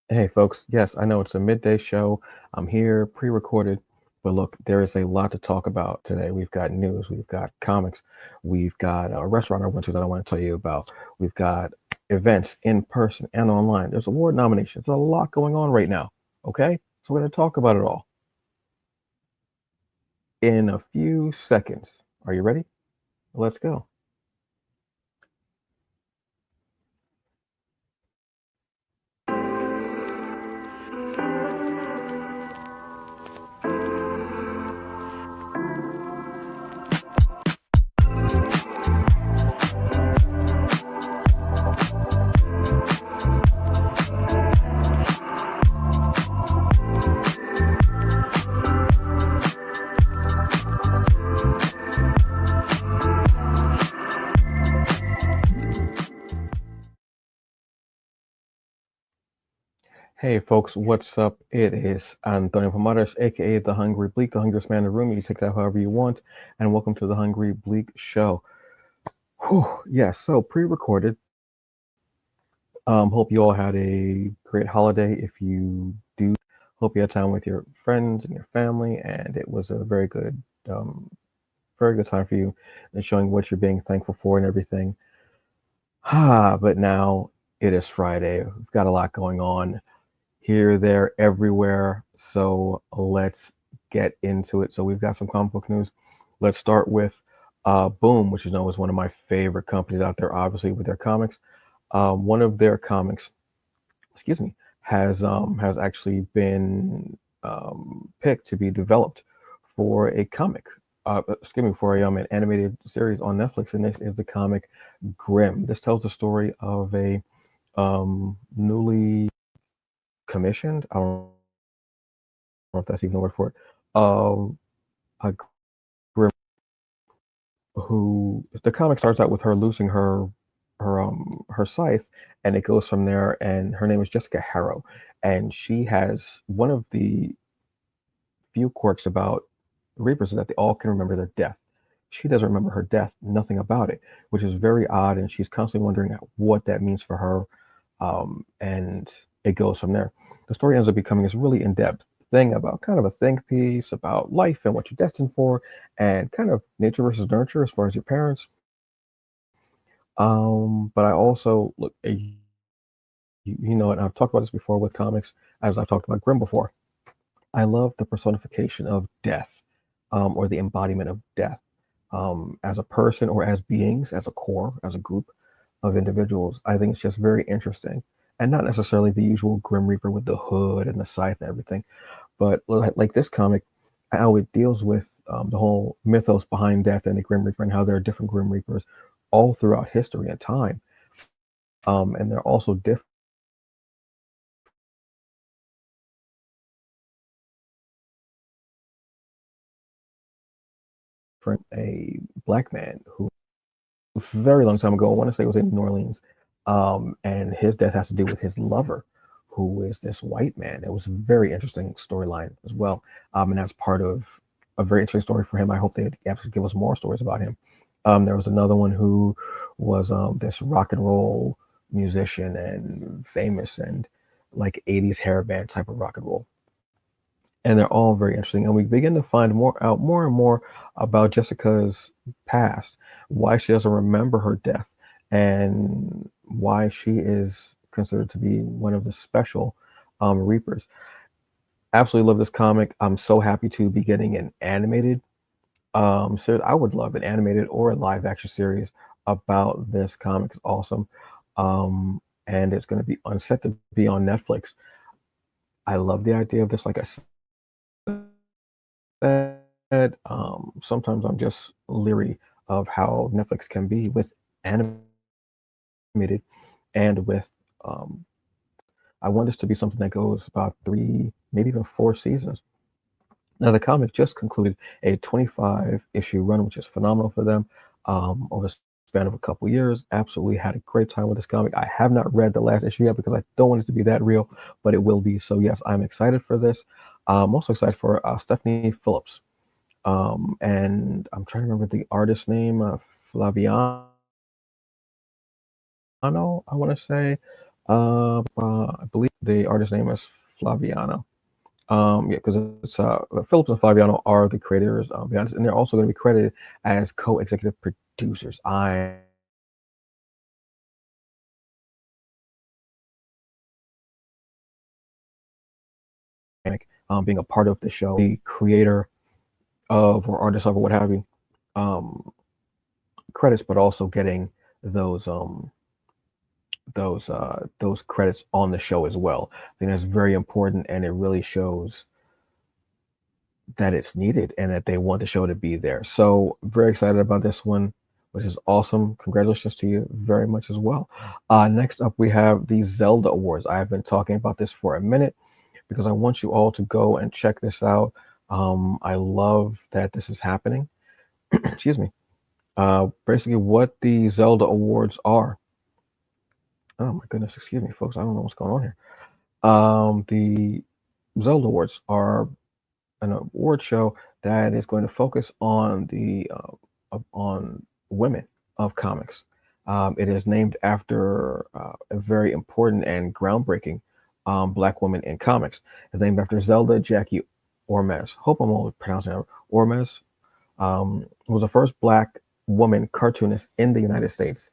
Hey, folks. Yes, I know it's a midday show. I'm here pre-recorded, but look, there is a lot to talk about today. We've got news, we've got comics, we've got a restaurant I went to that I want to tell you about. We've got events in person and online. There's award nominations. There's a lot going on right now. Okay? So we're going to talk about it all in a few seconds. Are you ready? Let's go. Hey folks, what's up? It is Antonio Pomares, aka The Hungry Bleak, the hungriest man in the room. You take that however you want, and welcome to the Hungry Bleak Show. Whew, yeah, so pre-recorded. Hope you all had a great holiday. If you do, hope you had time with your friends and your family, and it was a very good time for you, and showing what you're being thankful for and everything. But now it is Friday. We've got a lot going on here, there, everywhere. So let's get into it. So we've got some comic book news. Let's start with Boom, which is known as one of my favorite companies out there, obviously with their comics. One of their comics, excuse me, has actually been picked to be developed for a comic. Excuse me, for an animated series on Netflix, and this is the comic Grimm. This tells the story of a newly commissioned. I don't know if that's even a word for it. A Grimm who the comic starts out with her losing her scythe, and it goes from there. And her name is Jessica Harrow, and she has one of the few quirks about Reapers is that they all can remember their death. She doesn't remember her death, nothing about it, which is very odd, and she's constantly wondering what that means for her. And it goes from there. The story ends up becoming this really in-depth thing about kind of a think piece about life and what you're destined for, and kind of nature versus nurture as far as your parents. But I also look, you know, and I've talked about this before with comics, as I've talked about Grimm before. I love the personification of death, or the embodiment of death, as a person or as beings, as a core, as a group of individuals. I think it's just very interesting, and not necessarily the usual Grim Reaper with the hood and the scythe and everything, but like this comic, how it deals with the whole mythos behind death and the Grim Reaper, and how there are different Grim Reapers all throughout history and time, and they're also different. A black man who, a very long time ago, I want to say it was in New Orleans, and his death has to do with his lover, who is this white man. It was a very interesting storyline as well, and that's part of a very interesting story for him. I hope they actually give us more stories about him. There was another one who was this rock and roll musician and famous and like 80s hair band type of rock and roll. And they're all very interesting. And we begin to find more and more about Jessica's past, why she doesn't remember her death, and why she is considered to be one of the special Reapers. Absolutely love this comic. I'm so happy to be getting an animated series. I would love an animated or a live action series about this comic. It's awesome. And it's going to be on set to be on Netflix. I love the idea of this. Like I said, sometimes I'm just leery of how Netflix can be with animated and with. Um, I want this to be something that goes about 3, maybe even 4 seasons. Now, the comic just concluded a 25 issue run, which is phenomenal for them, over the span of a couple years. Absolutely had a great time with this comic. I have not read the last issue yet because I don't want it to be that real, but it will be. So, yes, I'm excited for this. I'm also excited for Stephanie Phillips. And I'm trying to remember the artist's name, Flaviano, I want to say. I believe the artist name is Flaviano. Yeah, because it's Phillips and Flaviano are the creators behind this, and they're also going to be credited as co-executive producers. I being a part of the show, the creator of or artist of or what have you, um, credits, but also getting those um those credits on the show as well. I think that's very important, and it really shows that it's needed and that they want the show to be there. So very excited about this one, which is awesome. Congratulations to you very much as well. Next up, we have the Zelda Awards. I've been talking about this for a minute because I want you all to go and check this out. I love that this is happening. Excuse me. Basically, what the Zelda Awards are. Oh my goodness, excuse me, folks. I don't know what's going on here. The Zelda Awards are an award show that is going to focus on the on women of comics. It is named after a very important and groundbreaking black woman in comics. It's named after Zelda Jackie Ormez. Hope I'm all pronouncing it. Ormez was the first black woman cartoonist in the United States.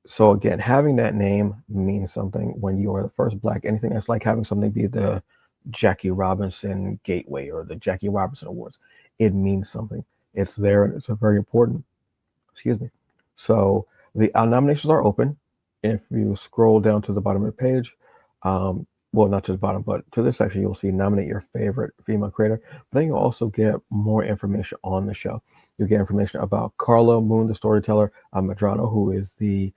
So again, having that name means something when you are the first black anything. That's like having something be the Jackie Robinson Gateway or the Jackie Robinson Awards. It means something. It's there and it's a very important. Excuse me. So the nominations are open. If you scroll down to the bottom of the page, well, not to the bottom, but to this section, you'll see nominate your favorite female creator. But then you'll also get more information on the show. You'll get information about Carla Moon, the storyteller, Madrano, who is the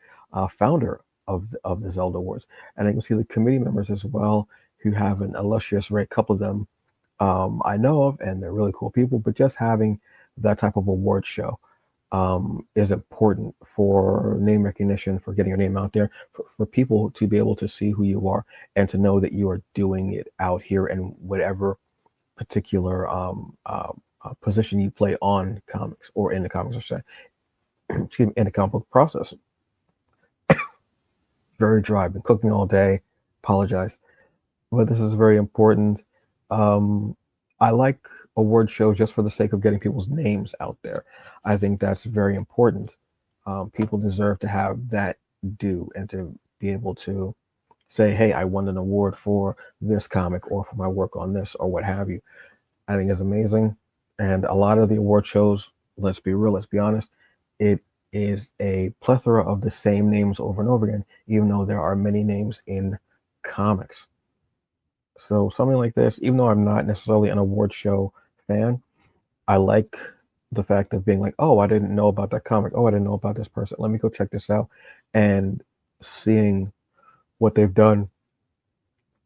founder of the Zelda Awards. And then you'll see the committee members as well, who have an illustrious array. A couple of them I know of, and they're really cool people. But just having that type of award show is important for name recognition, for getting your name out there, for people to be able to see who you are and to know that you are doing it out here in whatever particular position you play on comics or in the comics, I say, excuse me, in the comic book process. Very dry. Been cooking all day. Apologize, but this is very important. I like award shows just for the sake of getting people's names out there. I think that's very important. People deserve to have that due and to be able to say, hey, I won an award for this comic or for my work on this or what have you. I think is amazing. And a lot of the award shows, let's be real, let's be honest, it is a plethora of the same names over and over again, even though there are many names in comics. So something like this, even though I'm not necessarily an award show fan, I like the fact of being like, oh, I didn't know about that comic. Oh, I didn't know about this person. Let me go check this out. And seeing what they've done,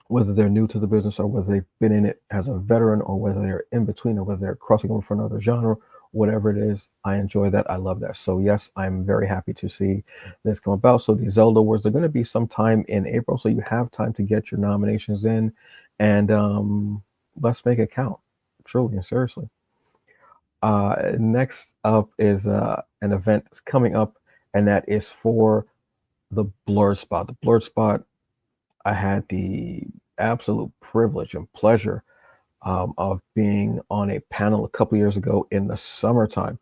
whether they're new to the business or whether they've been in it as a veteran or whether they're in between or whether they're crossing over for another genre, whatever it is, I enjoy that. I love that. So yes, I'm very happy to see this come about. So the Zelda Awards, they're going to be sometime in April. So you have time to get your nominations in and let's make it count. Truly and seriously. Next up is an event that's coming up, and that is for the Blerd Spot. The Blerd Spot, I had the absolute privilege and pleasure of being on a panel a couple years ago in the summertime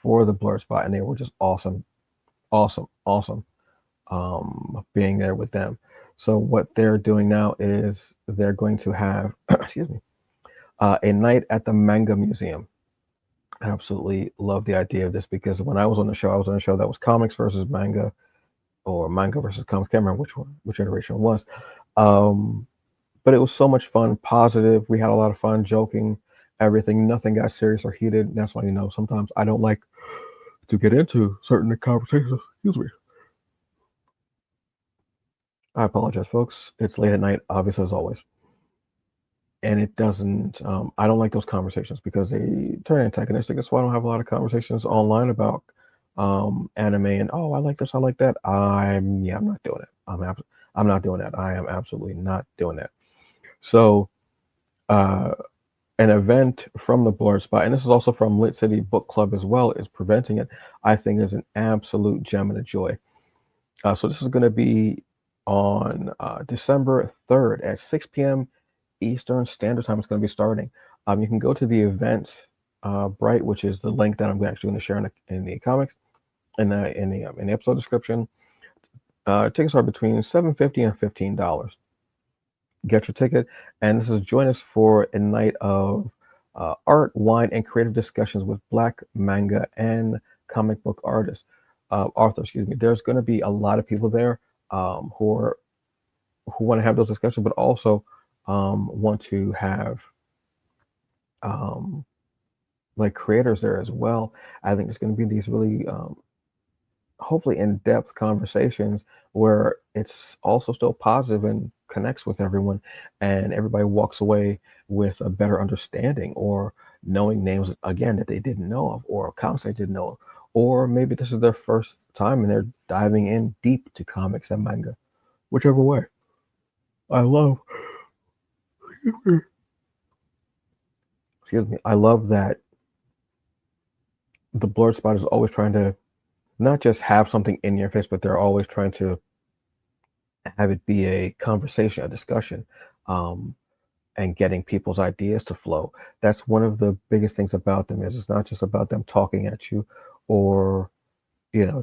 for the Blerd Spot, and they were just awesome, awesome, awesome being there with them. So what they're doing now is they're going to have, excuse me, a night at the Manga Museum. I absolutely love the idea of this because when I was on the show, I was on a show that was comics versus manga or manga versus comics. Can't remember which one, which iteration it was. But it was so much fun, positive. We had a lot of fun, joking, everything. Nothing got serious or heated. That's why, sometimes I don't like to get into certain conversations. Excuse me. I apologize, folks. It's late at night, obviously, as always. And it doesn't, I don't like those conversations because they turn antagonistic. That's why I don't have a lot of conversations online about anime and, oh, I like this, I like that. I'm not doing it. I'm not doing that. I am absolutely not doing that. So, an event from the Blerd Spot, and this is also from Lit City Book Club as well, is preventing it. I think is an absolute gem and a joy. So this is going to be on December 3rd at 6 p.m. Eastern Standard Time. It's going to be starting. You can go to the event Bright, which is the link that I'm actually going to share in the comics in the episode description. Tickets are between $7.50 and $15. Get your ticket, and this is join us for a night of art, wine, and creative discussions with Black manga and comic book authors. Excuse me. There's going to be a lot of people there who want to have those discussions, but also want to have like creators there as well. I think it's going to be these really hopefully in-depth conversations where it's also still positive and connects with everyone, and everybody walks away with a better understanding or knowing names again that they didn't know of, or comics they didn't know of, or maybe this is their first time and they're diving in deep to comics and manga. Whichever way. I love excuse me, I love that the Blerd Spot is always trying to not just have something in your face, but they're always trying to have it be a conversation, a discussion, and getting people's ideas to flow. That's one of the biggest things about them is it's not just about them talking at you or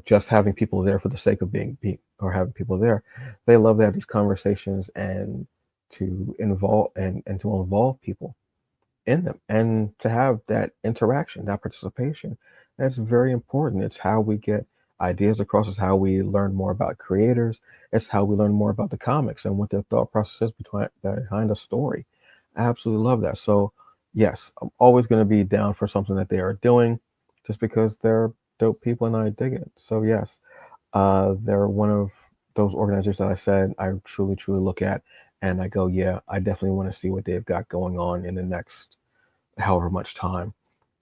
just having people there for the sake of being or having people there. They love to have these conversations and to involve people in them and to have that interaction, that participation. That's very important. It's how we get ideas across. It's how we learn more about creators. It's how we learn more about the comics and what their thought process is behind a story. I absolutely love that. So yes, I'm always going to be down for something that they are doing just because they're dope people and I dig it. So yes, they're one of those organizations that I said I truly, truly look at and I go, yeah, I definitely want to see what they've got going on in the next however much time.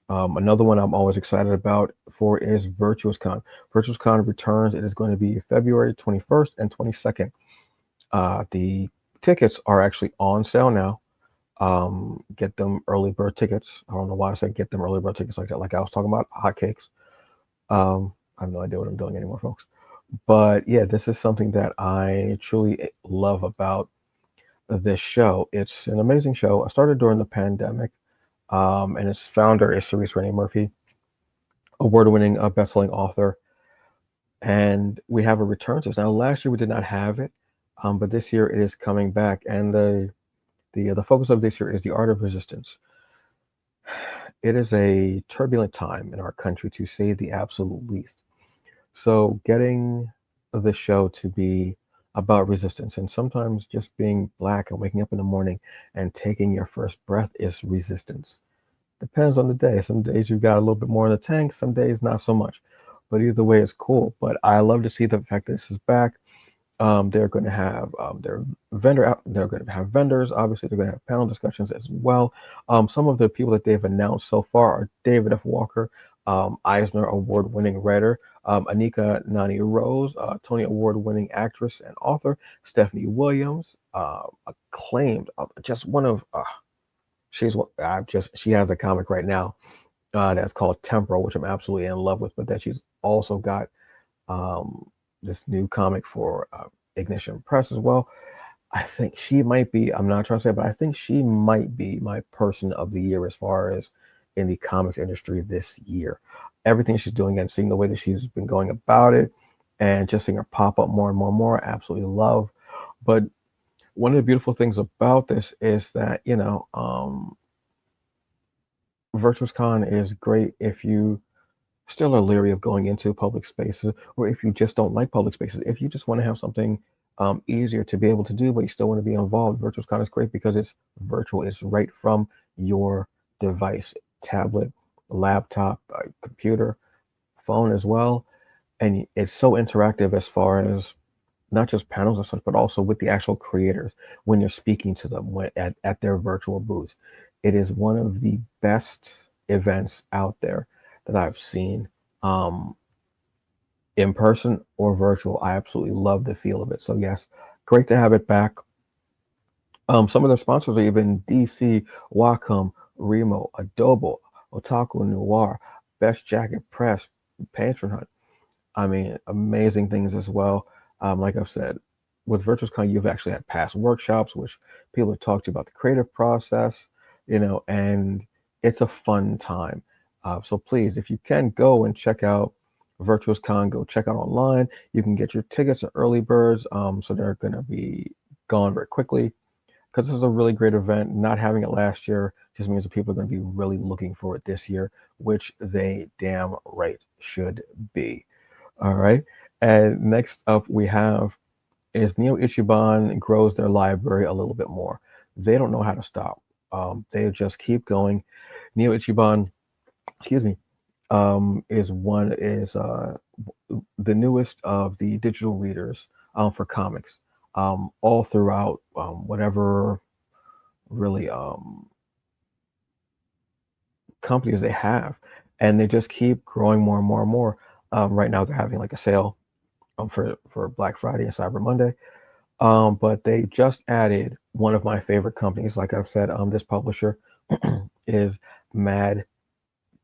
Another one I'm always excited about for is Virtuous Con. Virtuous Con returns. It is going to be February 21st and 22nd. The tickets are actually on sale now. Get them early bird tickets. I don't know why I said get them early bird tickets like that, like I was talking about hotcakes. I have no idea what I'm doing anymore, folks. But yeah, this is something that I truly love about this show. It's an amazing show. I started during the pandemic, and its founder is Cerise Renee Murphy, award-winning best-selling author. And we have a return to this. Now, last year we did not have it, but this year it is coming back. And the focus of this year is the art of resistance. It is a turbulent time in our country, to say the absolute least. So getting the show to be about resistance, and sometimes just being Black and waking up in the morning and taking your first breath is resistance. Depends on the day. Some days you've got a little bit more in the tank, some days not so much. But either way, it's cool. But I love to see the fact that this is back. They're going to have they're going to have vendors. Obviously, they're going to have panel discussions as well. Some of the people that they've announced so far are David F. Walker, Eisner Award-winning writer, Anika Nani Rose, Tony Award-winning actress and author, Stephanie Williams, acclaimed, just one of she has a comic right now that's called Temporal, which I'm absolutely in love with. But that she's also got this new comic for Ignition Press as well. I think she might be, I'm not trying to say, but I think she might be my person of the year as far as in the comics industry this year. Everything she's doing and seeing the way that she's been going about it and just seeing her pop up more and more and more, I absolutely love. But one of the beautiful things about this is that, Virtuous Con is great if you still are leery of going into public spaces, or if you just don't like public spaces. If you just want to have something easier to be able to do, but you still want to be involved, Virtuous Con is great because it's virtual. It's right from your device, tablet, laptop, computer, phone as well. And it's so interactive as far as not just panels and such, but also with the actual creators when you're speaking to them at their virtual booths. It is one of the best events out there that I've seen, in person or virtual. I absolutely love the feel of it. So yes, great to have it back. Some of their sponsors are even DC, Wacom, Remo, Adobo, Otaku Noir, Best Jacket Press, Patron Hunt. I mean, amazing things as well. Like I've said, with Virtuous Con, you've actually had past workshops, which people have talked to you about the creative process, and it's a fun time. So please, if you can go and check out Virtuous Con, go check out online. You can get your tickets at early birds, so they're going to be gone very quickly because this is a really great event. Not having it last year just means that people are going to be really looking for it this year, which they damn right should be. All right. And next up we have is Neo Ichiban grows their library a little bit more. They don't know how to stop. They just keep going. Neo Ichiban, excuse me, is the newest of the digital readers for comics. All throughout whatever really companies they have, and they just keep growing more and more and more. Right now, they're having like a sale for Black Friday and Cyber Monday. But they just added one of my favorite companies. Like I've said, this publisher is Mad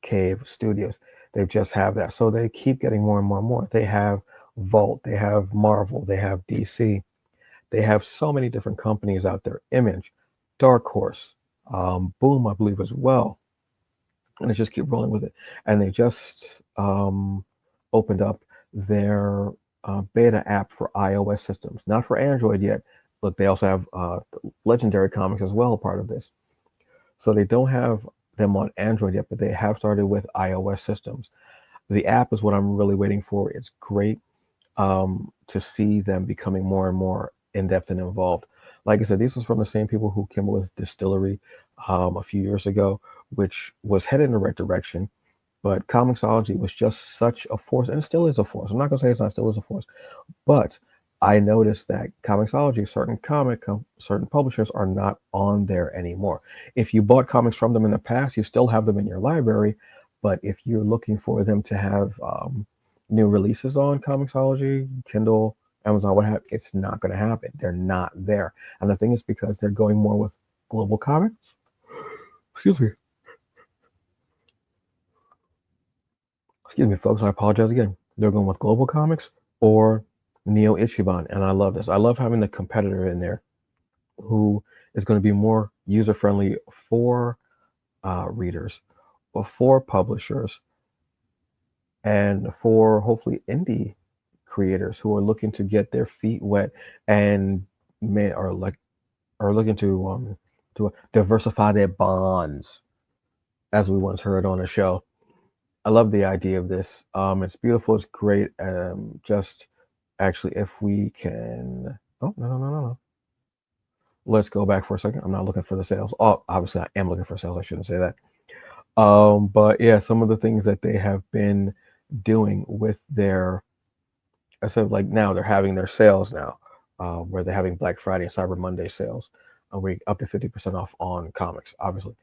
Cave Studios. They just have that. So they keep getting more and more and more. They have Vault, they have Marvel, they have DC. They have so many different companies out there. Image, Dark Horse, Boom, I believe as well. And they just keep rolling with it. And they just opened up their beta app for iOS systems, not for Android yet. Look, they also have Legendary Comics as well, part of this. So they don't have them on Android yet, but they have started with iOS systems. The app is what I'm really waiting for. It's great to see them becoming more and more in-depth and involved. Like I said, this is from the same people who came up with Distillery a few years ago, which was headed in the right direction. But Comixology was just such a force, and it still is a force. I'm not going to say it's not still is a force, but I noticed that Comixology, certain publishers are not on there anymore. If you bought comics from them in the past, you still have them in your library. But if you're looking for them to have new releases on Comixology, Kindle, Amazon, what have, it's not going to happen. They're not there. And the thing is because they're going more with global comics. Excuse me. Excuse me, folks. I apologize again. They're going with global comics or Neo Ichiban. And I love this. I love having the competitor in there who is going to be more user friendly for readers or for publishers and for hopefully indie creators who are looking to get their feet wet and are looking to diversify their bonds, as we once heard on a show. I love the idea of this. It's beautiful. It's great. Just actually, if we can. Oh, no. Let's go back for a second. I'm not looking for the sales. Oh, obviously, I am looking for sales. I shouldn't say that. But yeah, some of the things that they have been doing with their, I said, like now they're having their sales now, where they're having Black Friday and Cyber Monday sales, we up to 50% off on comics, obviously.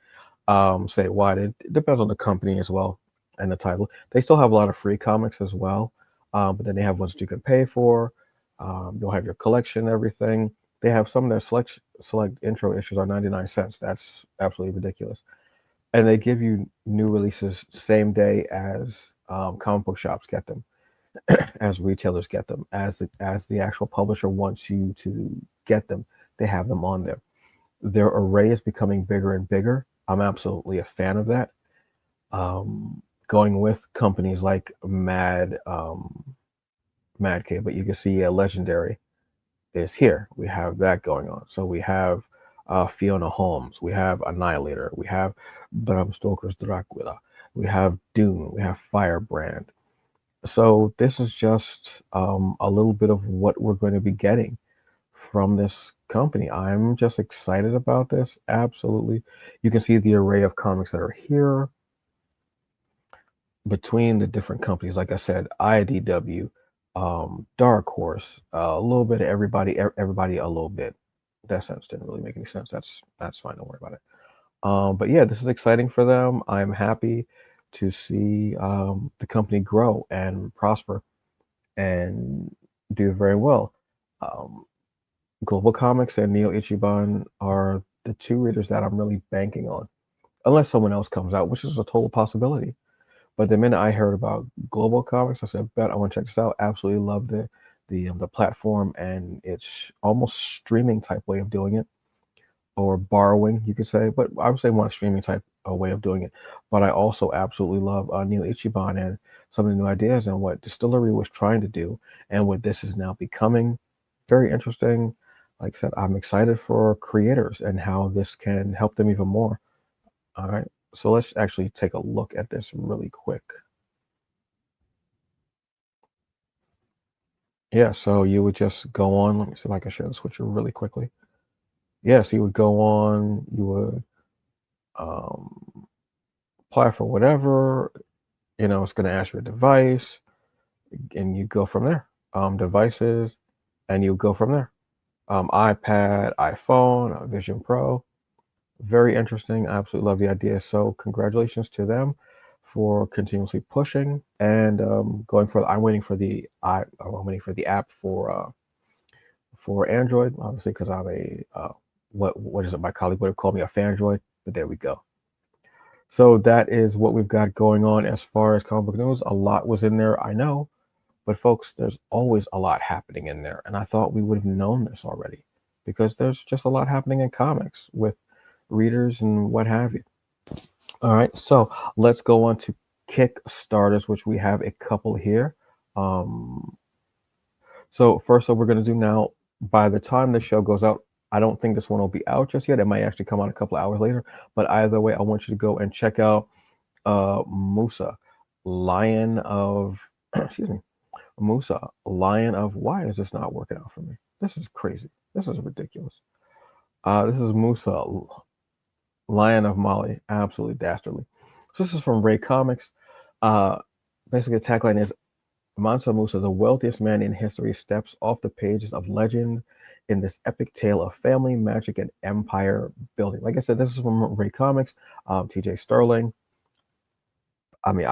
Say why? It depends on the company as well and the title. They still have a lot of free comics as well, but then they have ones that you can pay for. You'll have your collection, everything. They have some of their select intro issues are 99 cents. That's absolutely ridiculous. And they give you new releases same day as comic book shops get them, as retailers get them, as the actual publisher wants you to get them. They have them on there. Their array is becoming bigger and bigger. I'm absolutely a fan of that. Going with companies like Mad Cave, but you can see Legendary is here. We have that going on. So we have Fiona Holmes, we have Annihilator, we have Bram Stoker's Dracula, we have Dune, we have Firebrand. So this is just a little bit of what we're going to be getting from this company. I'm just excited about this. Absolutely. You can see the array of comics that are here between the different companies. Like I said, IDW, Dark Horse, a little bit of everybody a little bit. That sense didn't really make any sense. That's fine. Don't worry about it. But yeah, this is exciting for them. I'm happy to see the company grow and prosper and do very well. Global Comics and Neo Ichiban are the two readers that I'm really banking on, unless someone else comes out, which is a total possibility. But the minute I heard about Global Comics, I said, "Bet I want to check this out." Absolutely love the the platform, and it's almost streaming type way of doing it, or borrowing, you could say, but I would say more streaming type way of doing it. But I also absolutely love Neil Ichiban and some of the new ideas and what Distillery was trying to do and what this is now becoming. Very interesting. Like I said, I'm excited for creators and how this can help them even more. All right, so let's actually take a look at this really quick. Yeah, so you would just go on. Let me see if I can share this with you really quickly. Yeah, so you would go on, you would um, apply for whatever, it's going to ask your device, and you go from there. Devices, and you go from there. iPad, iPhone, Vision Pro. Very interesting. I absolutely love the idea. So congratulations to them for continuously pushing and going for. I'm waiting for the app for Android, obviously, because I'm a what is it? My colleague would have called me a fandroid, but there we go. So that is what we've got going on as far as comic book news. A lot was in there, I know, but folks, there's always a lot happening in there, and I thought we would have known this already because there's just a lot happening in comics with readers and what have you. All right, so let's go on to Kickstarters, which we have a couple here. Um, So first, what we're going to do now, by the time the show goes out, I don't think this one will be out just yet. It might actually come out a couple of hours later. But either way, I want you to go and check out Musa, Lion of, excuse me, Musa, Lion of, why is this not working out for me? This is crazy. This is ridiculous. This is Musa, Lion of Mali, absolutely dastardly. So this is from Ray Comics. Uh, Basically, the tagline is Mansa Musa, the wealthiest man in history, steps off the pages of legend in this epic tale of family, magic, and empire building. Like I said, this is from Ray Comics, TJ Sterling. I mean,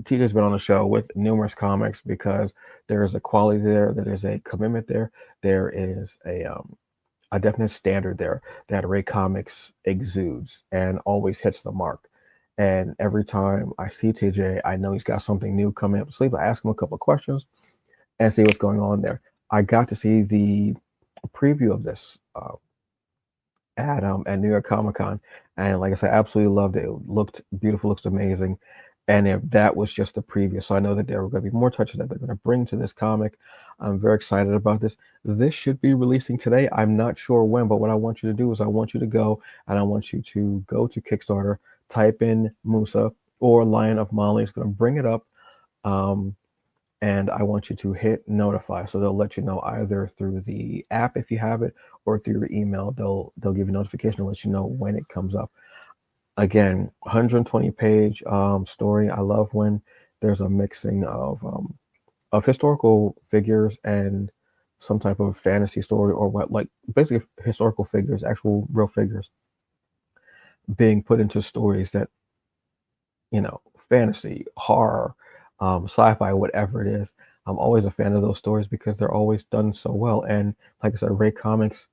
TJ's been on the show with numerous comics because there is a quality there, there is a commitment there, there is a definite standard there that Ray Comics exudes and always hits the mark. And every time I see TJ, I know he's got something new coming up to sleep. I ask him a couple of questions and see what's going on there. I got to see the preview of this at New York Comic Con, and like I said, I absolutely loved it. It looked beautiful, looks amazing. And if that was just the preview, so I know that there are going to be more touches that they're going to bring to this comic. I'm very excited about this. This should be releasing today. I'm not sure when, but what I want you to do is I want you to go and I want you to go to Kickstarter, type in Musa or Lion of Mali. It's going to bring it up. And I want you to hit notify. So they'll let you know either through the app if you have it or through your email. They'll give you a notification to let you know when it comes up. Again, 120-page story. I love when there's a mixing of historical figures and some type of fantasy story, or what, like basically historical figures, actual real figures being put into stories that, fantasy, horror, sci-fi, whatever it is. I'm always a fan of those stories because they're always done so well. And like I said, Ray Comics,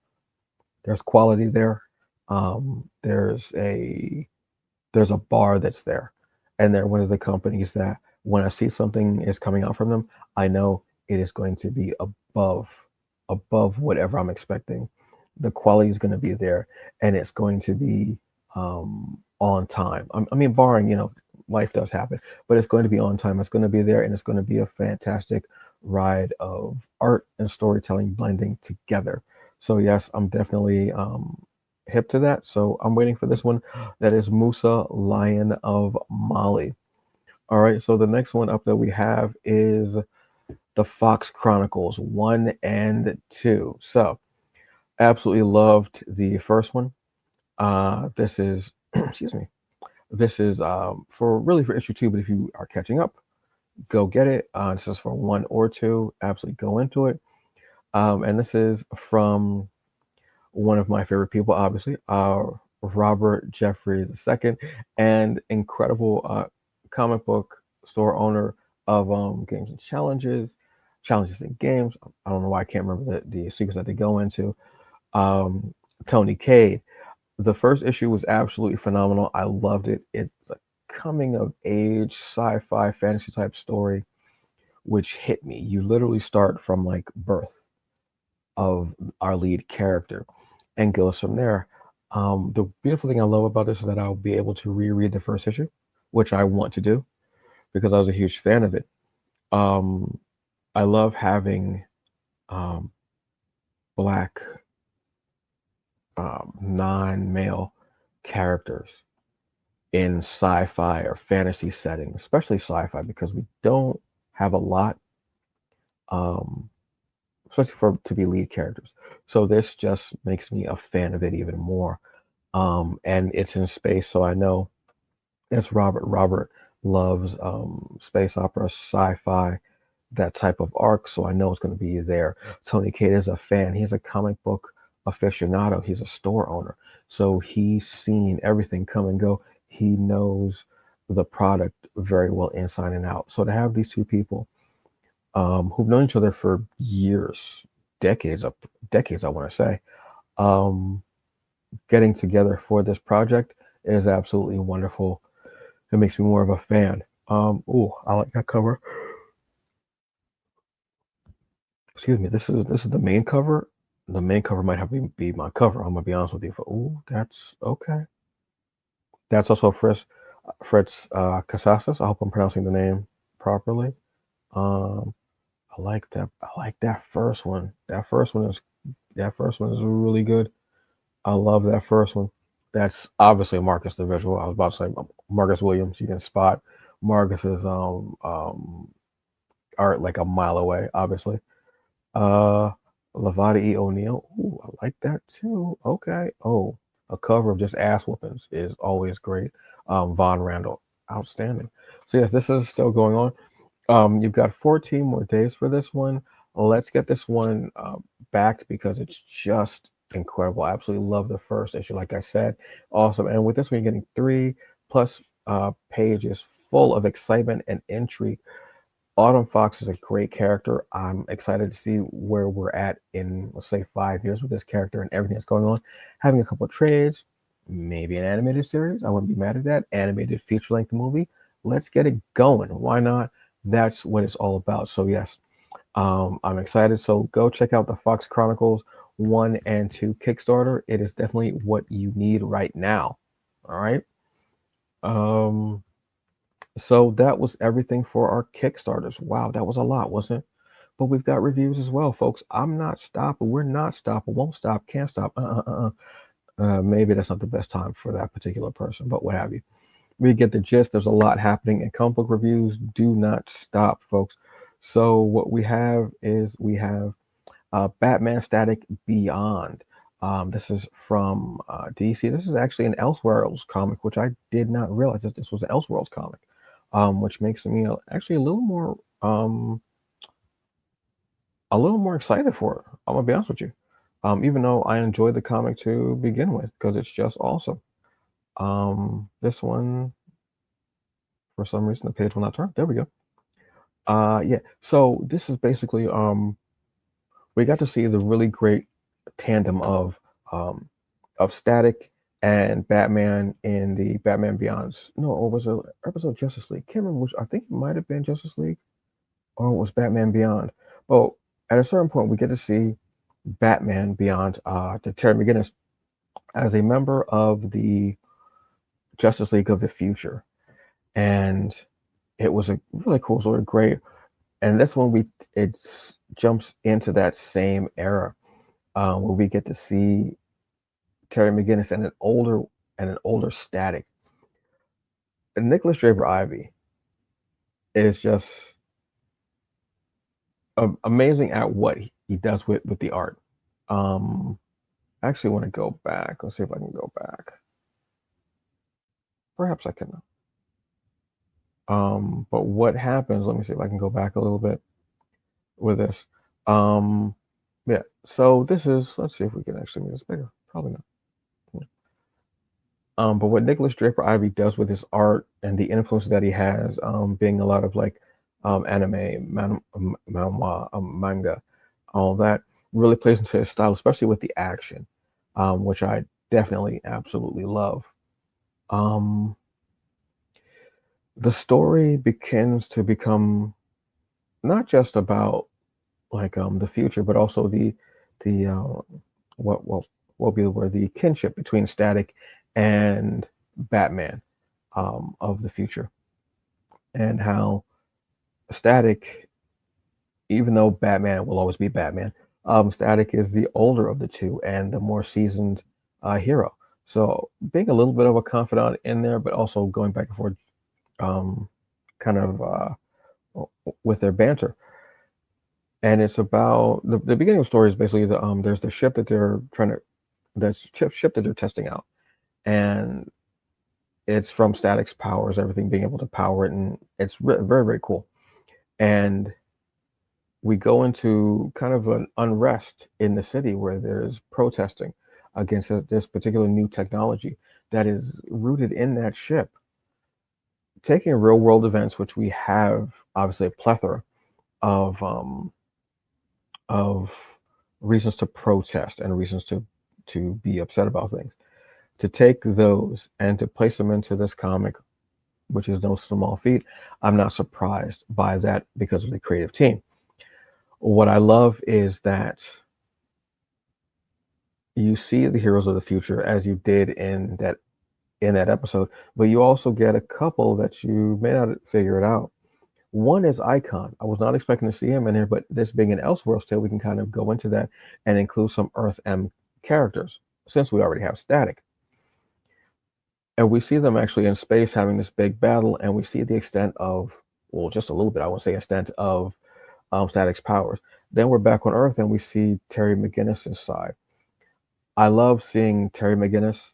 there's quality there. There's a bar that's there, and they're one of the companies that when I see something is coming out from them, I know it is going to be above whatever I'm expecting. The quality is going to be there, and it's going to be on time. I mean, barring, life does happen, but it's going to be on time. It's going to be there, and it's going to be a fantastic ride of art and storytelling blending together. So yes, I'm definitely hip to that. So I'm waiting for this one. That is Musa, Lion of Mali. All right, so the next one up that we have is the Fox Chronicles 1 and 2. So absolutely loved the first one. This is, excuse me, this is for issue 2, but if you are catching up, go get it. This is for 1 or 2. Absolutely go into it. And this is from one of my favorite people, obviously, Robert Jeffrey II, and incredible comic book store owner of Games and Challenges and Games. I don't know why I can't remember the secrets that they go into. Tony Cade. The first issue was absolutely phenomenal. I loved it. It's a coming of age sci-fi fantasy type story which hit me. You literally start from like birth of our lead character and goes from there. The beautiful thing I love about this is that I'll be able to reread the first issue, which I want to do because I was a huge fan of it. Um, I love having um, black non-male characters in sci-fi or fantasy settings, especially sci-fi, because we don't have a lot, um, especially for to be lead characters. So this just makes me a fan of it even more. And it's in space, so I know it's Robert. Robert loves space opera, sci-fi, that type of arc, so I know it's going to be there. Tony Cade is a fan. He's a comic book aficionado. He's a store owner, so he's seen everything come and go. He knows the product very well inside and out. So to have these two people who've known each other for years, decades, I want to say, um, getting together for this project is absolutely wonderful. It makes me more of a fan. Oh, I like that cover. Excuse me. This is the main cover. The main cover might have to be my cover. I'm gonna be honest with you. Oh, that's okay. That's also Fritz Casasas. I hope I'm pronouncing the name properly. Um, I like that. I like that first one. That first one is really good. I love that first one. That's obviously Marcus the visual. I was about to say Marcus Williams. You can spot Marcus's art like a mile away, obviously. Uh Lavada E. O'Neill. Ooh, I like that too. Okay. Oh, a cover of just ass whoopings is always great. Von Randall. Outstanding. So yes, this is still going on. You've got 14 more days for this one. Let's get this one backed because it's just incredible. I absolutely love the first issue, like I said. Awesome. And with this one, you're getting 3+ pages full of excitement and intrigue. Autumn Fox is a great character. I'm excited to see where we're at in, let's say, 5 years with this character and everything that's going on. Having a couple of trades, maybe an animated series. I wouldn't be mad at that. Animated feature-length movie. Let's get it going. Why not? That's what it's all about. So yes, I'm excited. So go check out the Fox Chronicles 1 and 2 Kickstarter. It is definitely what you need right now. All right. Um, so that was everything for our Kickstarters. Wow, that was a lot, wasn't it? But we've got reviews as well, folks. I'm not stopping. We're not stopping. Won't stop. Can't stop. Maybe that's not the best time for that particular person, but what have you. We get the gist. There's a lot happening, and comic book reviews do not stop, folks. So what we have is we have Batman Static Beyond. This is from DC. This is actually an Elseworlds comic, which I did not realize that this was an Elseworlds comic, which makes me actually a little more excited for it. I'm gonna be honest with you. Even though I enjoyed the comic to begin with, because it's just awesome. This one, for some reason, the page will not turn. There we go. Yeah. So this is basically we got to see the really great tandem of Static and Batman in the Batman Beyond. No, or was it episode of Justice League? Can't remember which. I think it might have been Justice League, or it was Batman Beyond. But at a certain point, we get to see Batman Beyond to Terry McGinnis as a member of the Justice League of the Future, and it was a really cool, sort of great. And that's when it jumps into that same era where we get to see Terry McGinnis and an older Static. And Nicholas Draper Ivy is just amazing at what he does with the art. I actually want to go back. Let's see if I can go back. Perhaps I can. But what happens? Let me see if I can go back a little bit with this. Yeah. So this is. Let's see if we can actually make this bigger. Probably not. But what Nicholas Draper Ivy does with his art and the influence that he has, being a lot of like anime, manga, all that really plays into his style, especially with the action, which I definitely absolutely love. Um, the story begins to become not just about like the future, but also the what will be the word, the kinship between Static and Batman of the future, and how Static, even though Batman will always be Batman, Static is the older of the two and the more seasoned hero. So being a little bit of a confidant in there, but also going back and forth, um, kind of with their banter. And it's about the beginning of the story is basically there's the ship that they're trying to that's ship that they're testing out, and it's from Static's powers, everything being able to power it, and it's very very cool. And we go into kind of an unrest in the city where there's protesting against this particular new technology that is rooted in that ship, taking real world events, which we have obviously a plethora of reasons to protest and reasons to be upset about things. To take those and to place them into this comic, which is no small feat, I'm not surprised by that because of the creative team. What I love is that you see the heroes of the future as you did in that episode, but you also get a couple that you may not figure it out. One is Icon. I was not expecting to see him in here, but this being an Elseworlds tale, we can kind of go into that and include some Earth M characters since we already have Static. And we see them actually in space having this big battle, and we see the extent of, well, just a little bit, I won't say extent of Static's powers. Then we're back on Earth and we see Terry McGinnis's side. I love seeing Terry McGinnis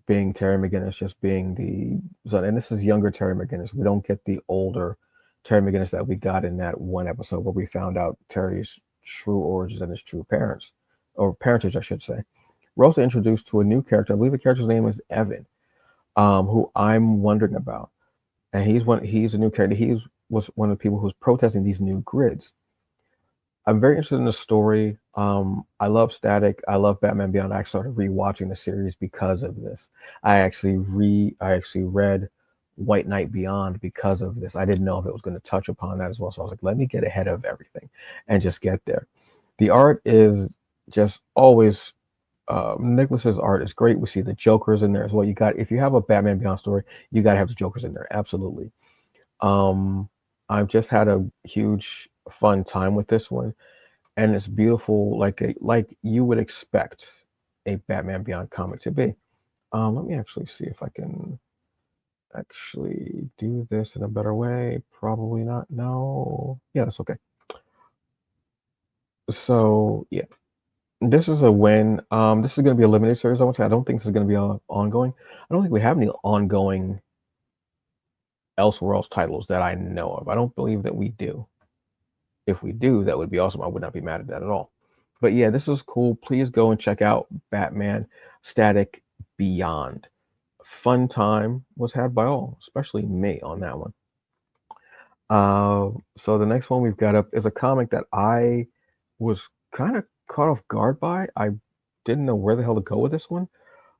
being Terry McGinnis, just being the son. And this is younger Terry McGinnis. We don't get the older Terry McGinnis that we got in that one episode where we found out Terry's true origins and his true parents, or parentage, I should say. We're also introduced to a new character. I believe the character's name is Evan, who I'm wondering about. And he's a new character. Was one of the people who's protesting these new grids. I'm very interested in the story. I love Static. I love Batman Beyond. I started rewatching the series because of this. I actually read White Knight Beyond because of this. I didn't know if it was going to touch upon that as well. So I was like, let me get ahead of everything and just get there. The art is just always Nicholas's art is great. We see the Jokers in there as well. If you have a Batman Beyond story, you got to have the Jokers in there. Absolutely. I've just had a huge fun time with this one, and it's beautiful, like you would expect a Batman Beyond comic to be. Let me actually see if I can actually do this in a better way. Probably not. No. Yeah, that's okay. So yeah, this is a win. This is going to be a limited series. I don't think this is going to be ongoing. I don't think we have any ongoing Elseworlds titles that I know of. I don't believe that we do. If we do, that would be awesome. I would not be mad at that at all. But yeah, this is cool. Please go and check out Batman Static Beyond. Fun time was had by all, especially me on that one. So the next one we've got up is a comic that I was kind of caught off guard by. I didn't know where the hell to go with this one,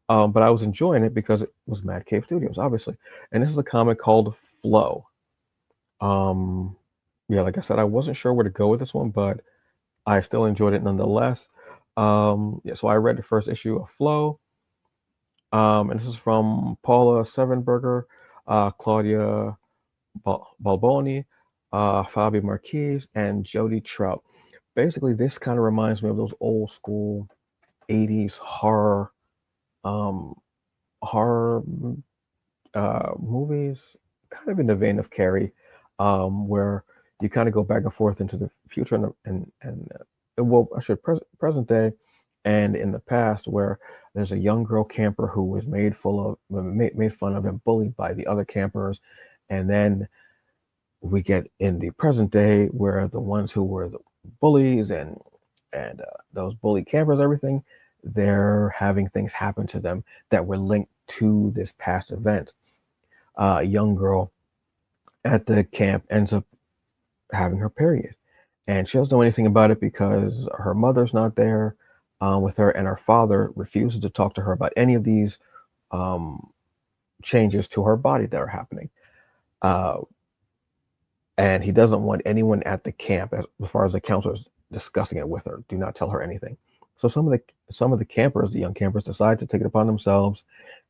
but I was enjoying it because it was Mad Cave Studios, obviously. And this is a comic called Flow. Yeah, like I said, I wasn't sure where to go with this one, but I still enjoyed it nonetheless. Yeah, so I read the first issue of Flow, and this is from Paula Sevenberger, Claudia Balboni, Fabi Marquez, and Jody Trout. Basically, this kind of reminds me of those old school 80s horror movies, kind of in the vein of Carrie, where you kind of go back and forth into the future and well, I should present day and in the past, where there's a young girl camper who was made fun of and bullied by the other campers, and then we get in the present day where the ones who were the bullies and those bully campers, everything, they're having things happen to them that were linked to this past event. A young girl at the camp ends up having her period, and she doesn't know anything about it because her mother's not there with her, and her father refuses to talk to her about any of these changes to her body that are happening. Uh, and he doesn't want anyone at the camp, as far as the counselors, discussing it with her. Do not tell her anything. So some of the campers, the young campers, decide to take it upon themselves,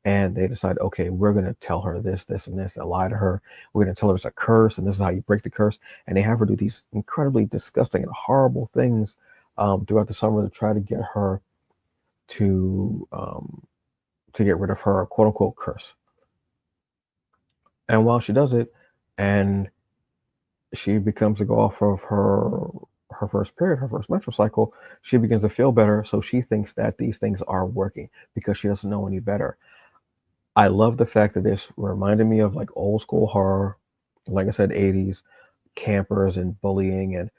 and they decide, okay, we're going to tell her this, this, and this, and lie to her. We're going to tell her it's a curse, and this is how you break the curse. And they have her do these incredibly disgusting and horrible things throughout the summer to try to get her to get rid of her quote unquote curse. And while she does it, and she becomes to go off of her first period, her first menstrual cycle, she begins to feel better. So she thinks that these things are working because she doesn't know any better. I love the fact that this reminded me of like old school horror, like I said, 80s campers and bullying and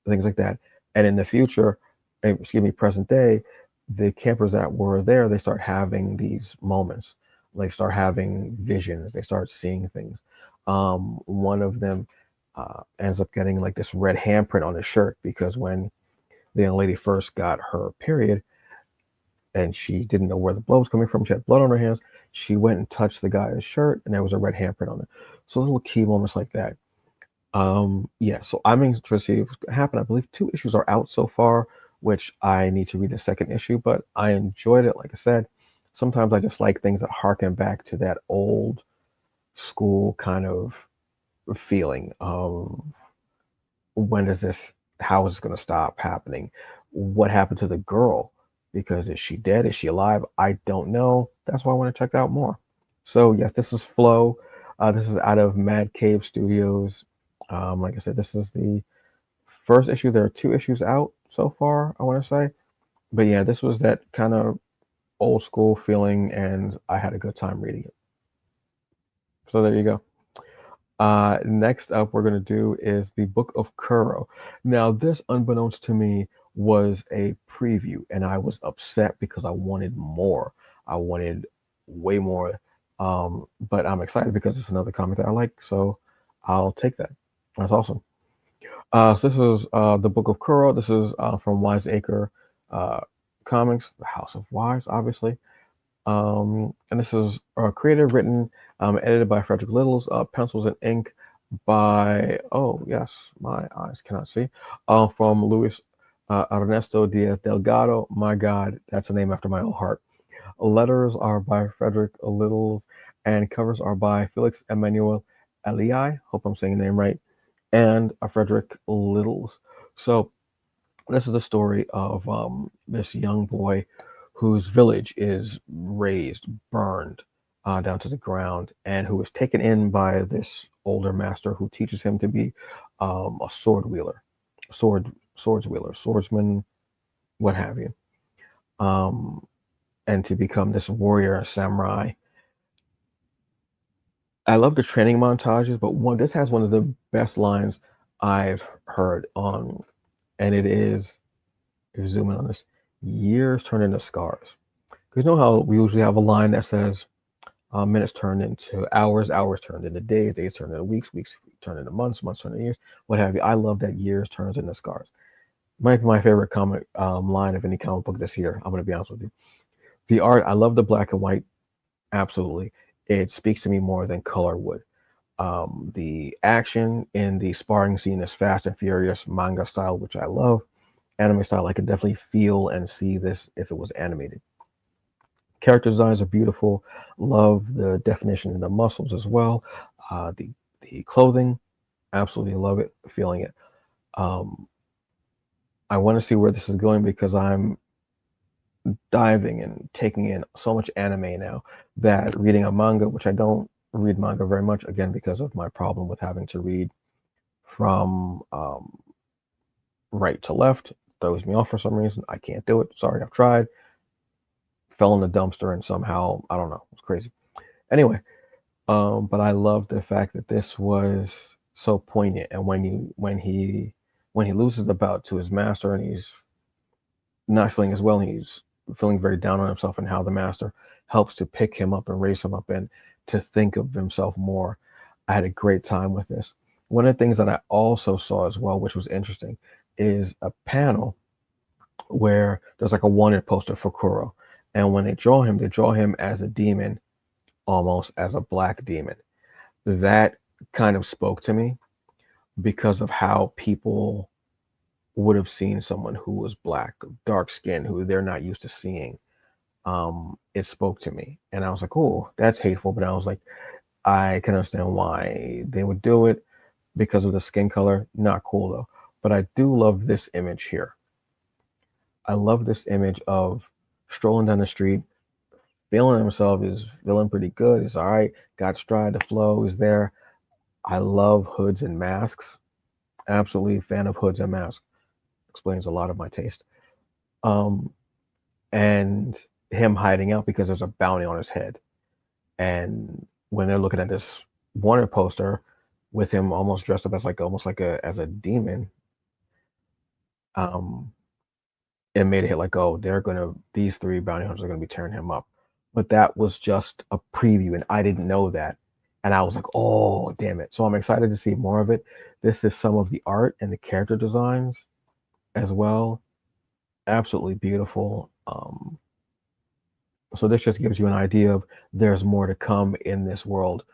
things like that. And in the future, excuse me, present day, the campers that were there, they start having these moments. They start having visions. They start seeing things. One of them ends up getting like this red handprint on his shirt because when the young lady first got her period and she didn't know where the blood was coming from, she had blood on her hands. She went and touched the guy's shirt, and there was a red handprint on it. So little key moments like that. Yeah, so I'm interested to see what's going to happen. I believe 2 issues are out so far, which I need to read the second issue, but I enjoyed it. Like I said, sometimes I just like things that harken back to that old school kind of feeling. When is this, how is this going to stop happening? What happened to the girl? Because is she dead? Is she alive? I don't know. That's why I want to check out more. So yes, this is Flow. This is out of Mad Cave Studios. Like I said, this is the first issue. There are 2 issues out so far, I want to say. But yeah, this was that kind of old school feeling, and I had a good time reading it. So there you go. Next up, we're going to do is the Book of Kuro. Now, this, unbeknownst to me, was a preview, and I was upset because I wanted more. I wanted way more. But I'm excited because it's another comic that I like, so I'll take that. That's awesome. So this is the Book of Kuro. This is from Wiseacre Comics, the House of Wise, obviously. And this is created, written, edited by Frederick Littles, pencils and ink by, oh yes, my eyes cannot see, from Luis Ernesto Diaz Delgado. My God, that's a name after my own heart. Letters are by Frederick Littles, and covers are by Felix Emmanuel Eliai, hope I'm saying the name right, and Frederick Littles. So this is the story of this young boy whose village is razed, burned down to the ground, and who is taken in by this older master who teaches him to be a sword wheeler, swordsman, what have you, and to become this warrior, a samurai. I love the training montages, but this has one of the best lines I've heard on, and it is, if you zoom in on this, years turn into scars. Because you know how we usually have a line that says minutes turn into hours, hours turn into days, days turn into weeks, weeks turn into months, months turn into years, what have you. I love that years turns into scars. Might be my favorite comic line of any comic book this year. I'm going to be honest with you. The art, I love the black and white. Absolutely. It speaks to me more than color would. The action in the sparring scene is fast and furious manga style, which I love. Anime style, I could definitely feel and see this if it was animated. Character designs are beautiful. Love the definition in the muscles as well. The clothing, absolutely love it. Feeling it. I want to see where this is going because I'm diving and taking in so much anime now that reading a manga, which I don't read manga very much, again because of my problem with having to read from right to left, throws me off for some reason. I can't do it. Sorry, I've tried. Fell in the dumpster and somehow, I don't know, it's crazy. Anyway, but I love the fact that this was so poignant, and when he loses the bout to his master and he's not feeling as well, and he's feeling very down on himself, and how the master helps to pick him up and raise him up and to think of himself more. I had a great time with this. One of the things that I also saw as well, which was interesting, is a panel where there's like a wanted poster for Kuro. And when they draw him as a demon, almost as a black demon. That kind of spoke to me. because of how people would have seen someone who was black, dark skinned, who they're not used to seeing. It spoke to me, and I was like, "Oh, that's hateful." But I was like, I can understand why they would do it because of the skin color. Not cool though. But I do love this image here. I love this image of strolling down the street, feeling himself, is feeling pretty good. It's all right. Got stride, the flow is there. I love hoods and masks. Absolutely a fan of hoods and masks. Explains a lot of my taste. Um, and him hiding out because there's a bounty on his head. And when they're looking at this Warner poster with him almost dressed up as like almost like a as a demon, um, it made it hit like, oh, these three bounty hunters are gonna be tearing him up. But that was just a preview, and I didn't know that. And I was like, oh, damn it. So I'm excited to see more of it. This is some of the art and the character designs as well. Absolutely beautiful. So this just gives you an idea of there's more to come in this world.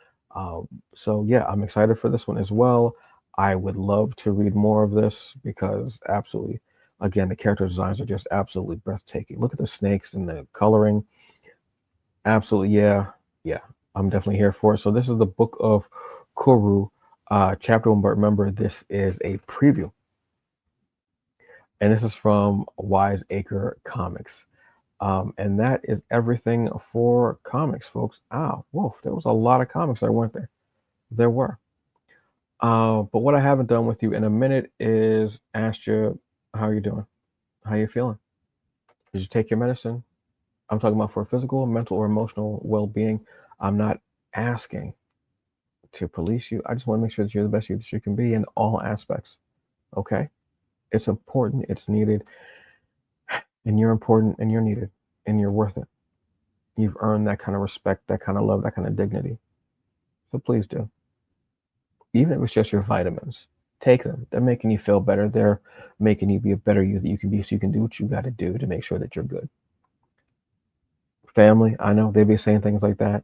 So yeah, I'm excited for this one as well. I would love to read more of this because absolutely, again, the character designs are just absolutely breathtaking. Look at the snakes and the coloring. Absolutely, yeah, yeah. I'm definitely here for it. So this is the Book of Kuro, chapter one. But remember, this is a preview, and this is from Wise Acre Comics. And that is everything for comics, folks. Ah, whoa, there was a lot of comics there, weren't there? There were. But what I haven't done with you in a minute is asked you how you doing, how you feeling. Did you take your medicine? I'm talking about for physical, mental, or emotional well-being. I'm not asking to police you. I just want to make sure that you're the best you that you can be in all aspects. Okay? It's important. It's needed, and you're important, and you're needed, and you're worth it. You've earned that kind of respect, that kind of love, that kind of dignity. So please do. Even if it's just your vitamins, take them. They're making you feel better. They're making you be a better you that you can be so you can do what you got to do to make sure that you're good. Family, I know they be saying things like that.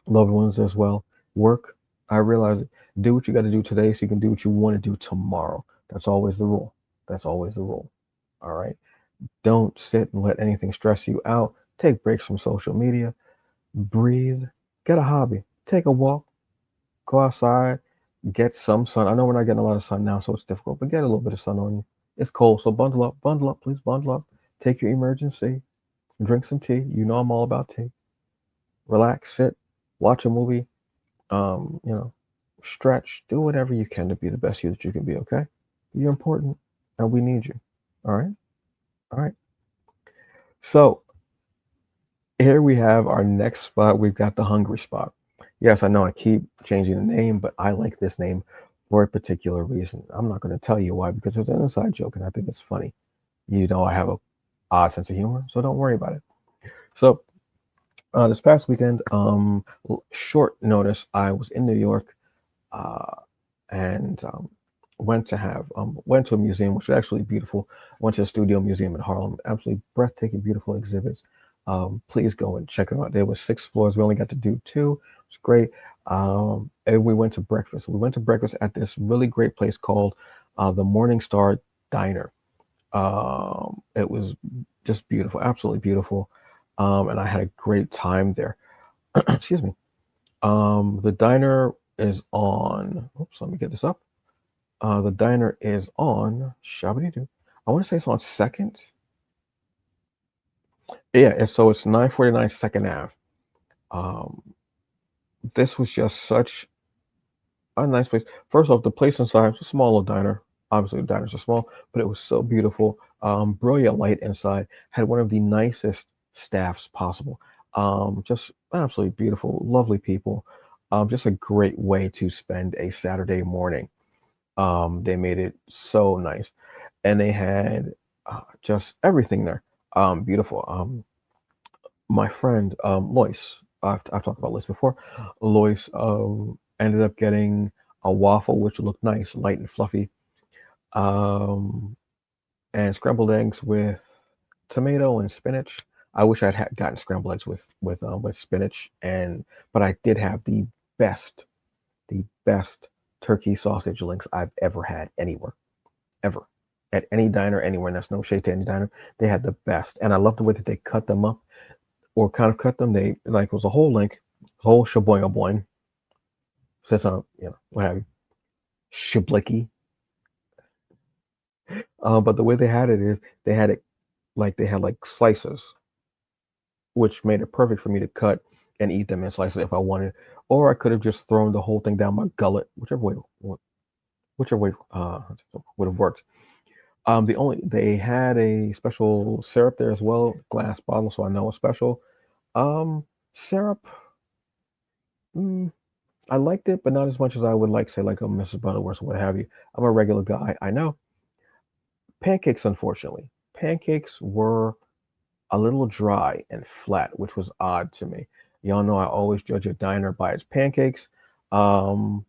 Loved ones as well. Work, I realize it. Do what you got to do today so you can do what you want to do tomorrow. That's always the rule. That's always the rule. All right. Don't sit and let anything stress you out. Take breaks from social media. Breathe. Get a hobby. Take a walk. Go outside, get some sun. I know we're not getting a lot of sun now, so it's difficult, but get a little bit of sun on you. It's cold, so bundle up, please bundle up. Take your emergency, drink some tea. You know I'm all about tea. Relax, sit, watch a movie, you know, stretch, do whatever you can to be the best you that you can be, okay? You're important and we need you. All right? All right. So here we have our next spot. We've got the hungry spot. Yes, I know I keep changing the name, but I like this name for a particular reason. I'm not going to tell you why because it's an inside joke and I think it's funny. You know, I have a odd sense of humor, so don't worry about it. So this past weekend, short notice, I was in New York uh, and went to a museum, which was actually beautiful. Went to the Studio Museum in Harlem. Absolutely breathtaking, beautiful exhibits. Please go and check them out. There was 6 floors. We only got to do 2. It's great. And we went to breakfast. We went to breakfast at this really great place called the Morning Star Diner. It was just beautiful, absolutely beautiful. And I had a great time there. Excuse me. The diner is on. Oops, let me get this up. The diner is on Shabba-doo. I want to say it's on Second. Yeah, so it's 949 Second Ave. Um, this was just such a nice place. First off, the place inside was a small little diner. Obviously, the diners are small, but it was so beautiful. Brilliant light inside. Had one of the nicest staffs possible. Just absolutely beautiful, lovely people. Just a great way to spend a Saturday morning. They made it so nice, and they had just everything there. Beautiful. My friend Lois, I've talked about Lois before. Lois ended up getting a waffle, which looked nice, light and fluffy, um, and scrambled eggs with tomato and spinach. I wish I'd gotten scrambled eggs with spinach, but I did have best, the best turkey sausage links I've ever had anywhere, ever. At any diner anywhere, and that's no shade to any diner. They had the best. And I love the way that they cut them up or kind of cut them. They like it was a whole link, whole shaboing boing. Says what have you. Shablicky. But the way they had it is they had it like they had like slices, which made it perfect for me to cut and eat them in slices if I wanted. Or I could have just thrown the whole thing down my gullet, whichever way would have worked. They had a special syrup there as well, glass bottle, so I know it's special. Syrup, mm, I liked it, but not as much as I would like, say, like a Mrs. Butterworth or what have you. I'm a regular guy, I know. Pancakes, unfortunately, pancakes were a little dry and flat, which was odd to me. Y'all know I always judge a diner by its pancakes. Um,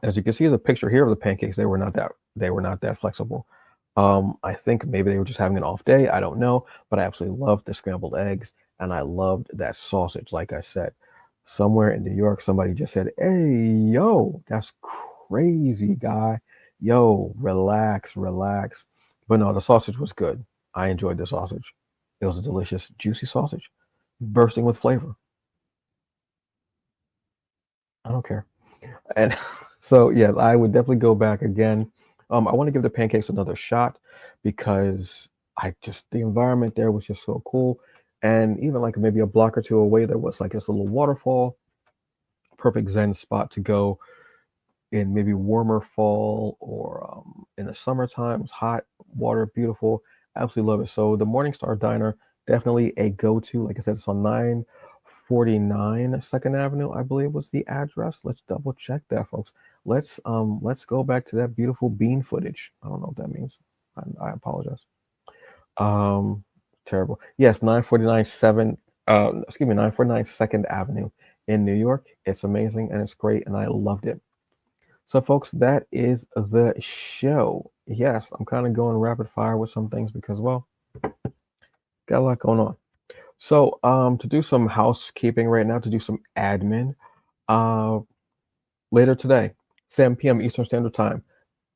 as you can see, the picture here of the pancakes, they were not that flexible. I think maybe they were just having an off day. I don't know, but I absolutely loved the scrambled eggs and I loved that sausage. Like I said, somewhere in New York, somebody just said, "Hey, yo, that's crazy, guy. Yo, relax, relax." But no, the sausage was good. I enjoyed the sausage. It was a delicious, juicy sausage, bursting with flavor. I don't care. And so, yes, I would definitely go back again. I want to give the pancakes another shot because the environment there was just so cool. And even like maybe a block or two away, there was like this little waterfall, perfect zen spot to go in maybe warmer fall or in the summertime. It's hot, water, beautiful. Absolutely love it. So the Morningstar Diner, definitely a go-to. Like I said, it's on 949 Second Avenue, I believe was the address. Let's double check that, folks. Let's go back to that beautiful bean footage. I don't know what that means. I apologize. Um, Terrible. Yes, 949 Second Avenue in New York. It's amazing and it's great, and I loved it. So, folks, that is the show. Yes, I'm kind of going rapid fire with some things because, well, got a lot going on. So, to do some housekeeping right now, to do some admin, uh, later today, 7 p.m. Eastern Standard Time,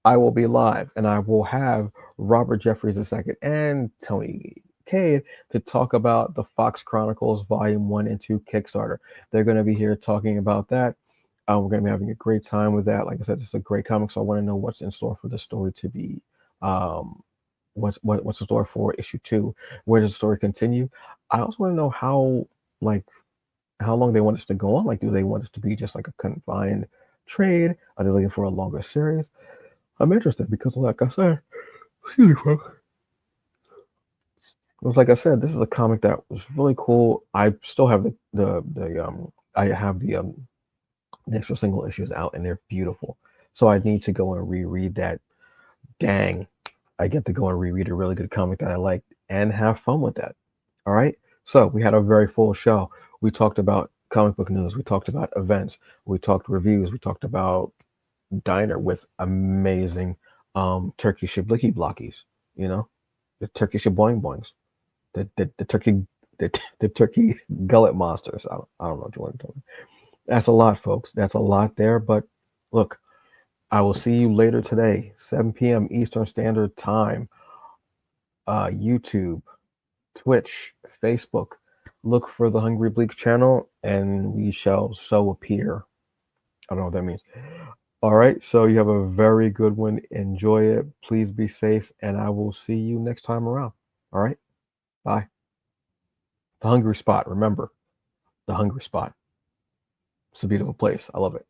I will be live and I will have Robert Jeffries II and Tony Cade to talk about the Fox Chronicles Volume 1 and 2 Kickstarter. They're going to be here talking about that. We're going to be having a great time with that. Like I said, it's a great comic, so I want to know what's in store for the story to be. What's in store for issue 2? Where does the story continue? I also want to know how long they want us to go on. Like, do they want us to be just like a confined trade? Are they looking for a longer series? I'm interested because, like I said, like I said, this is a comic that was really cool. I still have the extra single issues out, and they're beautiful. So I need to go and reread that. Dang, I get to go and reread a really good comic that I like and have fun with that. All right. So we had a very full show. We talked about comic book news. We talked about events. We talked reviews. We talked about diner with amazing turkey shabliki blockies, the turkey shaboing boings, the turkey the turkey gullet monsters. I don't know what you want to tell me. That's a lot, folks. That's a lot there. But look, I will see you later today, 7 p.m. Eastern Standard Time. YouTube, Twitch, Facebook. Look for the Hungry Bleak channel, and we shall so appear. I don't know what that means. All right, so you have a very good one. Enjoy it. Please be safe, and I will see you next time around. All right, bye. The Hungry Spot, remember, the Hungry Spot. It's a beautiful place. I love it.